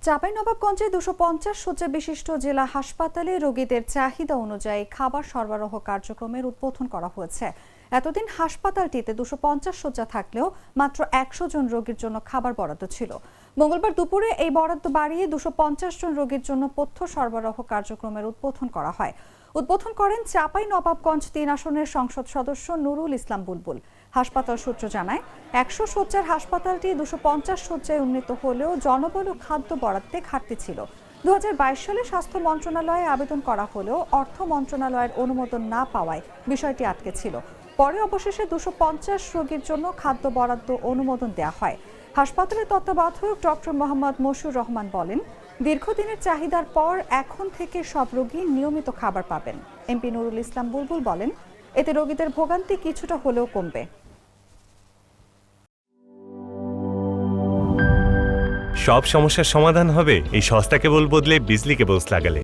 চাঁপাইনবাবগঞ্জে 250 শয্যা বিশিষ্ট জেলা হাসপাতালে রোগীদের চাহিদা অনুযায়ী খাবার সরবরাহ কার্যক্রমের উদ্বোধন করা হয়েছে। এতদিন হাসপাতালটিতে 250 শয্যা থাকলেও মাত্র 100 জন রোগীর জন্য খাবার বরাদ্দ ছিল। মঙ্গলবার দুপুরে এই বরাদ্দ বাড়িয়ে 250 জন রোগীর জন্য পথ্য সরবরাহ কার্যক্রমের উদ্বোধন করা হয়। উদ্বোধন করেন চাঁপাইনবাবগঞ্জ 3 আসনের সংসদ সদস্য নুরুল ইসলাম বুলবুল। হাসপাতাল সূত্র জানায়, 100 শয্যার হাসপাতালটি 250 শয্যায় উন্নীত হলেও জনবল ও খাদ্য বরাদ্দে ঘাটতি ছিল। 2022 সালে স্বাস্থ্য মন্ত্রণালয়ে আবেদন করা হলেও অর্থ মন্ত্রণালয়ের অনুমোদন না পাওয়ায় বিষয়টি আটকে ছিল। পরে অবশেষে 250 রোগীর জন্য খাদ্য বরাদ্দ অনুমোদন দেওয়া হয়। হাসপাতালের তত্ত্বাবধায়ক ডক্টর মোহাম্মদ মশিউর রহমান বলেন, দীর্ঘদিনের চাহিদার পর এখন থেকে সব রোগী নিয়মিত খাবার পাবেন। এমপি নুরুল ইসলাম বুলবুল বলেন, এতে রোগীদের ভোগান্তি কিছুটা হলেও কমবে। সব সমস্যার সমাধান হবে এই সস্তা কেবল বদলে বিজলি কেবলস লাগালে।